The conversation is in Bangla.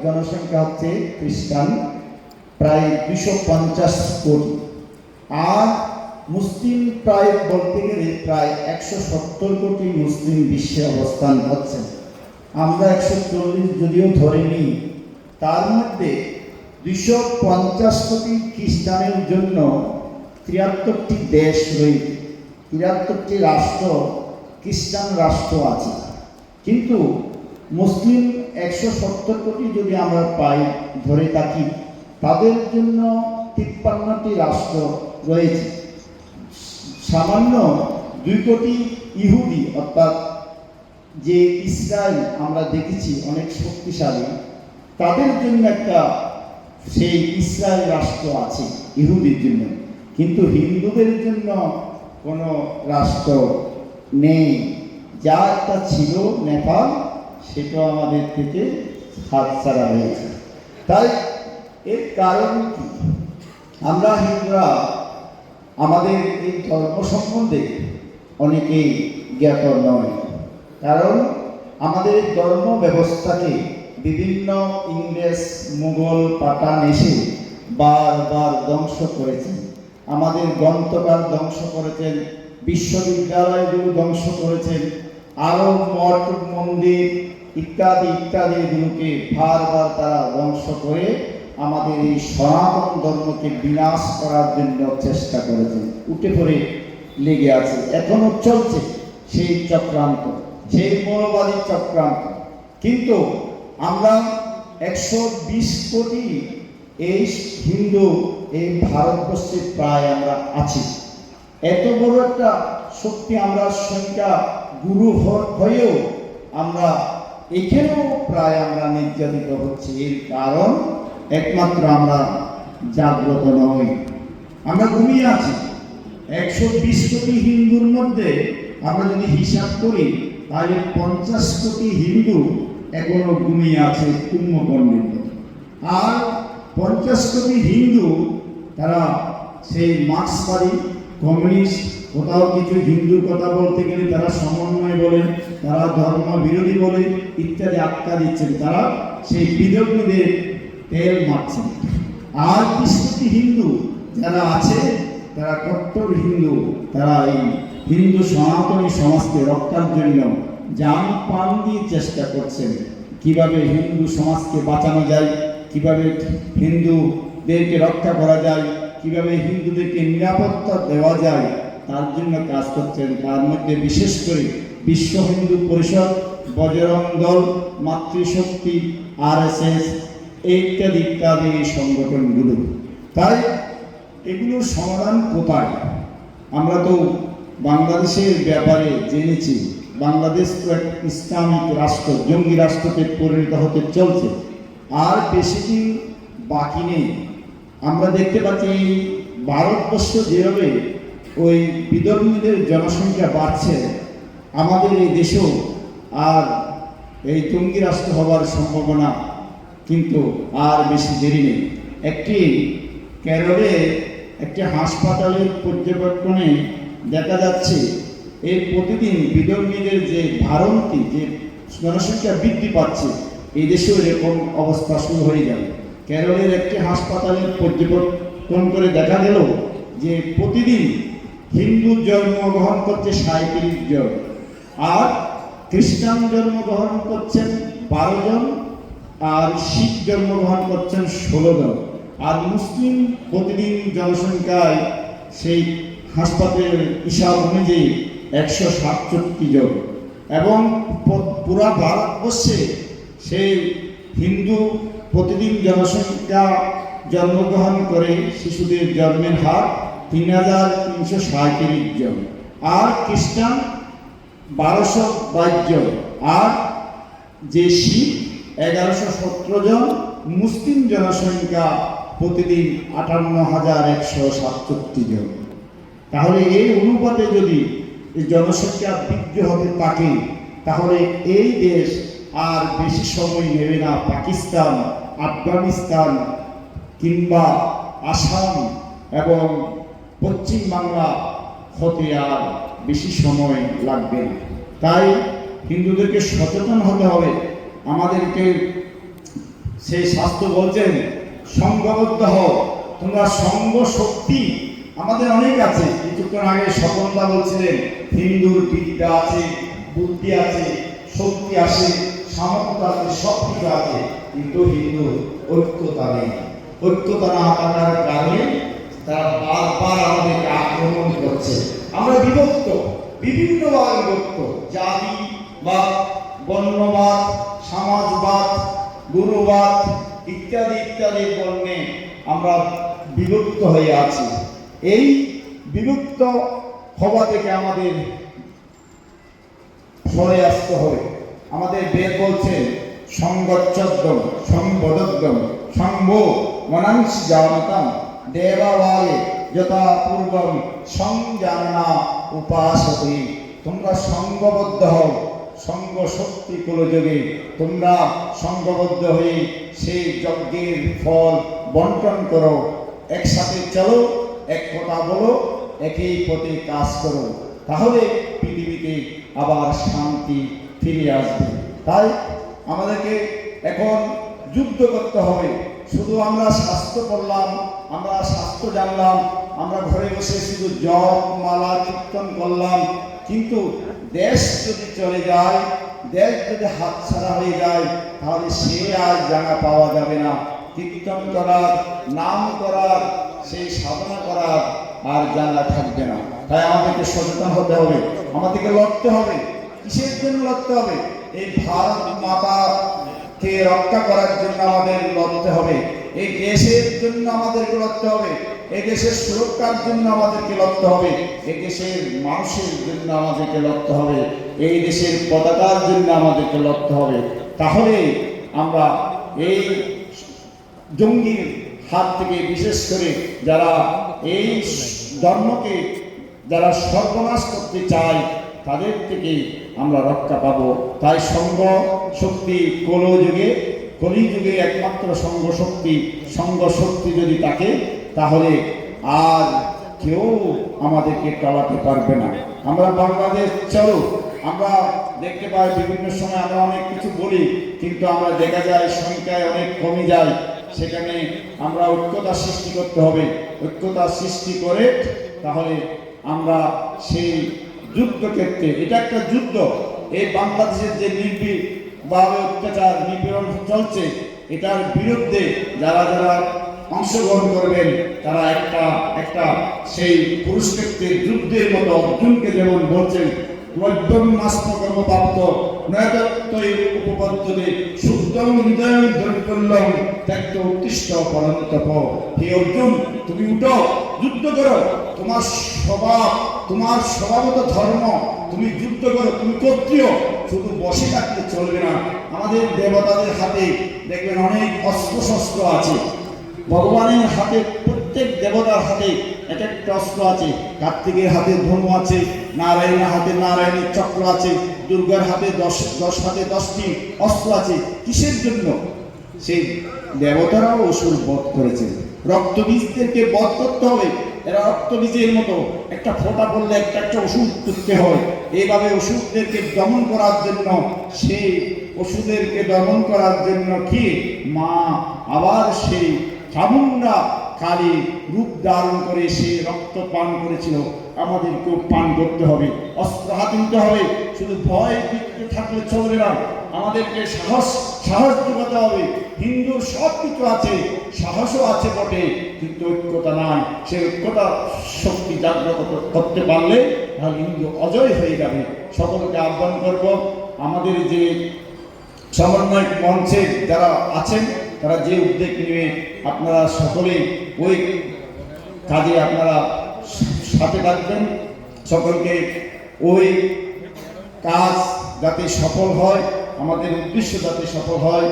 জনসংখ্যা হচ্ছে খ্রিস্টান প্রায় 250 কোটি, আর মুসলিম প্রায় বলতে গেলে প্রায় 170 কোটি মুসলিম বিশ্বে অবস্থান করছে। আমরা 140 যদিও ধরে নিই, তার মধ্যে 250 কোটি খ্রিস্টানের জন্য 73টি দেশ রয়েছে, 73টি রাষ্ট্র খ্রিস্টান রাষ্ট্র আছে। কিন্তু মুসলিম 170 কোটি যদি আমরা পাই ধরে থাকি, তাদের জন্য 53টি রাষ্ট্র রয়েছে। সামান্য 2 কোটি ইহুদি, অর্থাৎ যে ইসরায়েল আমরা দেখেছি অনেক শক্তিশালী, তাদের জন্য একটা সেই ইসরায়েল রাষ্ট্র আছে ইহুদির জন্য, কিন্তু হিন্দুদের জন্য কোনো রাষ্ট্র নেই। যা একটা ছিল নেপাল, সেটাও আমাদের থেকে হাতছাড়া হয়েছে। তাই এর কারণ কি? আমরা হিন্দুরা আমাদের এই ধর্ম সম্বন্ধে অনেকেই জ্ঞাত নয়, কারণ আমাদের ধর্ম ব্যবস্থাকে বিভিন্ন ইংরেজ, মুঘল, পাঠান এসে বারবার ধ্বংস করেছেন। আমাদের গ্রন্থকার ধ্বংস করেছেন, বিশ্ববিদ্যালয়গুলো ধ্বংস করেছেন, আরও মঠ মন্দির ইত্যাদি ইত্যাদিগুলোকে বারবার তারা ধ্বংস করে আমাদের এই সনাতন ধর্মকে বিনাশ করার জন্য চেষ্টা করেছেন। উঠে পড়ে লেগে আছে, এখনো চলছে সেই চক্রান্ত, সেই মৌলবাদী চক্রান্ত। কিন্তু আমরা 120 কোটি এই হিন্দু এই ভারতবর্ষে প্রায় আমরা আছি। এত বড় একটা শক্তি, আমরা সংখ্যা গুরু হয়েও আমরা এখানেও প্রায় আমরা নির্যাতিত হচ্ছি। এর কারণ একমাত্র আমরা জাগ্রত নই, আমরা ঘুমিয়ে আছি। 120 কোটি হিন্দুর মধ্যে আমরা যদি হিসাব করি, তাহলে 50 কোটি হিন্দু এখনো ঘুমিয়ে আছে কুম্ভকর্ণের মতো। আর 50 কোটি হিন্দু তারা সেই মার্ক্সবাদী, কমিউনিস্ট, কোথাও কিছু হিন্দুর কথা বলতে গেলে তারা সমন্বয় বলেন, তারা ধর্ম বিরোধী বলে ইত্যাদি আখ্যা দিচ্ছেন। তারা সেই বিধর্মীদের তেল মারছেন। আর 30 কোটি হিন্দু যারা আছে, তারা কট্টর হিন্দু, তারা এই হিন্দু সনাতনী সমাজকে রক্ষার জন্য জান প্রাণ দিয়ে চেষ্টা করছেন কিভাবে হিন্দু সমাজকে বাঁচানো যায়, কিভাবে হিন্দুদেরকে রক্ষা করা যায়, কিভাবে হিন্দুদেরকে নিরাপত্তা দেওয়া যায়, তার জন্য কাজ করছেন। তার মধ্যে বিশেষ করে বিশ্ব হিন্দু পরিষদ, বজরং দল, মাতৃশক্তি, RSS ইত্যাদি ইত্যাদি সংগঠনগুলো। তাই এগুলোর সমাধান কোথায়? আমরা তো বাংলাদেশের ব্যাপারে জেনেছি, বাংলাদেশ তো এক ইসলামিক রাষ্ট্র, জঙ্গি রাষ্ট্রতে পরিণত হতে চলছে, আর বেশি দিন বাকি নেই। আমরা দেখতে পাচ্ছি এই ভারতবর্ষ যেভাবে ওই বিধর্মীদের জনসংখ্যা বাড়ছে, আমাদের এই দেশেও আর এই জঙ্গি রাষ্ট্র হওয়ার সম্ভাবনা কিন্তু আর বেশি দেরি নেই। একটি কেরলে একটি হাসপাতালের পর্যবেক্ষণে দেখা যাচ্ছে এই প্রতিদিন বিধর্মীদের যে ভারন্তি, যে জনসংখ্যা বৃদ্ধি পাচ্ছে, এই দেশেও এরকম অবস্থা শুরু হয়ে যাবে। কেরলের একটি হাসপাতালের পর্যবেক্ষণ করে দেখা গেল যে প্রতিদিন হিন্দু জন্মগ্রহণ করছে 37 জন, আর খ্রিস্টান জন্মগ্রহণ করছেন 12 জন, আর শিখ জন্মগ্রহণ করছেন 16 জন, আর মুসলিম প্রতিদিন জনসংখ্যায় সেই হাসপাতালের হিসাব অনুযায়ী 167 জন। এবং পুরা ভারতবর্ষে সেই হিন্দু প্রতিদিন জনসংখ্যা জন্মগ্রহণ করে শিশুদের জন্মের হার 3337 জন, আর খ্রিস্টান 1222 জন, আর যে শিখ 1117 জন, মুসলিম জনসংখ্যা প্রতিদিন 58,167 জন। তাহলে এই অনুপাতে যদি জনসংখ্যা বৃদ্ধি হতে থাকে, তাহলে এই দেশ আর বেশি সময় নেবে না পাকিস্তান, আফগানিস্তান কিংবা আসাম এবং পশ্চিম বাংলা হতে আর বেশি সময় লাগবে না। তাই হিন্দুদেরকে সচেতন হতে হবে, আমাদেরকে সেই শাস্ত্র বলছেন সংঘবদ্ধ হও, তোমরা সঙ্গ শক্তি আমাদের অনেক আছে। কিছুক্ষণ আগে সফলতা বলছিলেন হিন্দুর বিদ্যা আছে, বুদ্ধি আছে, শক্তি আছে, সামর্থ্য আছে, সব কিছু আছে, কিন্তু হিন্দুর ঐক্যতা নেই। ঐক্যতা না থাকার কারণে তারা বারবার আমাদেরকে আক্রমণ করছে। আমরা বিভক্ত, বিভিন্নভাবে বিভক্ত, জাতিবাদ, বর্ণবাদ, সমাজবাদ, গুরুবাদ ইত্যাদি ইত্যাদি বর্ণে আমরা বিভক্ত হয়ে আছি। এই বিভক্ত হওয়া থেকে আমাদের সরে আসতে হবে। আমাদের বেদ বলছে সংগচ্ছদ্দম সংবদদ্দম সংভ মনাংশ জানতাম দেবালয়ে যথা পূর্বম সংজাননা উপাসতে। তোমরা সংঘবদ্ধ হও, সঙ্গ শক্তি কুলযোগে তোমরা সংঘবদ্ধ হয়ে সেই যজ্ঞের ফল বন্টন করো, একসাথে চলো, এক কথা বলো, একই পথে কাজ করো, তাহলে পৃথিবীতে আবার শান্তি ফিরে আসবে। তাই আমাদেরকে এখন যুদ্ধ করতে হবে। শুধু আমরা শাস্ত্র পড়লাম, আমরা শাস্ত্র জানলাম, আমরা ঘরে বসে শুধু জপ মালা কীর্তন করলাম, কিন্তু দেশ যদি চলে যায়, দেশ যদি হাতছাড়া হয়ে যায়, তাহলে সে আর জায়গা পাওয়া যাবে না। কীর্তন করার, নাম করার, সেই সাধনা করার আর জায়গা থাকবে না। তাই আমাদেরকে সচেতন হতে হবে, আমাদেরকে লড়তে হবে। কিসের জন্য লড়তে হবে? এই ভারত মাতাকে রক্ষা করার জন্য আমাদের লড়তে হবে, এই দেশের জন্য আমাদেরকে লড়তে হবে, এই দেশের সুরক্ষার জন্য আমাদেরকে লড়তে হবে, এই দেশের মানুষের জন্য আমাদেরকে লড়তে হবে, এই দেশের পতাকার জন্য আমাদেরকে লড়তে হবে। তাহলে আমরা এই জঙ্গির হাত থেকে, বিশেষ করে যারা এই ধর্মকে যারা সর্বনাশ করতে চায়, তাদের থেকে আমরা রক্ষা পাব। তাই সঙ্গ শক্তি কলিযুগে একমাত্র সঙ্গ শক্তি যদি থাকে, তাহলে আর কেউ আমাদেরকে টলাতে পারবে না। আমরা বাংলাদেশ চলো, আমরা দেখতে পাই বিভিন্ন সময় আমরা অনেক কিছু বলি, কিন্তু আমরা দেখা যায় সংখ্যায় অনেক কমে যায়। সেখানে আমরা ঐক্যতা সৃষ্টি করতে হবে। ঐক্যতা সৃষ্টি করে তাহলে আমরা সেই যুদ্ধক্ষেত্রে, এটা একটা যুদ্ধ, এই বাংলাদেশের যে নির্বিভাবে অত্যাচার নিপীড়ন চলছে, এটার বিরুদ্ধে যারা যারা অংশগ্রহণ করবেন, তারা একটা সেই কুরুক্ষেত্রের যুদ্ধের মতো অর্জুনকে যেমন বলছেন কর্মপ্রাপ্ত নয়তত্ত্বই উপপদ্যতে শুদ্ধং হৃদয়ং দৈর্ঘ্যম ত্যাক্ত উত্তিষ্ঠ পরন্তপ। হে অর্জুন, তুমি উঠো, যুদ্ধ করো, তোমার স্বভাবত ধর্ম, তুমি যুদ্ধ করো, তুমি ক্ষত্রিয়, শুধু বসে থাকতে চলবে না। আমাদের দেবতাদের হাতে দেখবেন অনেক অস্ত্র শস্ত্র আছে, ভগবানের হাতে, প্রত্যেক দেবতার হাতে এক একটা অস্ত্র আছে। কার্তিকের হাতে ধনু আছে, নারায়ণের হাতে নারায়ণের চক্র আছে, দুর্গার হাতে 10 হাতে 10টি অস্ত্র আছে। কিসের জন্য? সেই দেবতারাও অসুর বধ করেছে, রক্তবীজদেরকে বধ করতে হবে। এরা রক্তবীজের মতো, একটা ফোঁটা পড়লে একটা একটা ওষুধ তুলতে হয়। এইভাবে ওষুধদেরকে দমন করার জন্য, সেই ওষুধেরকে দমন করার জন্য কি মা আবার সেই চামুন্ডা কালী রূপ ধারণ করে সে রক্ত পান করেছিল। আমাদেরকেও পান করতে হবে, অস্ত্র হাতে নিতে হবে। শুধু ভয় বিক্রি থাকলে চলবে না, আমাদেরকে সাহস যোগাতে হবে। হিন্দুর সব কিছু আছে, সাহসও আছে বটে, কিন্তু ঐক্যতা নাই। সে ঐক্যতা শক্তি জাগ্রত করতে পারলে তাহলে হিন্দু অজয় হয়ে যাবে। সকলকে আহ্বান করব, আমাদের যে সমন্বয় মঞ্চে যারা আছেন, তারা যে উদ্যোগ নিয়ে আপনারা সকলেই ওই কাজে আপনারা সাথে থাকবেন। সকলকে ওই কাজ যাতে সফল হয়, আমাদের উদ্দেশ্য যাতে সফল হয়।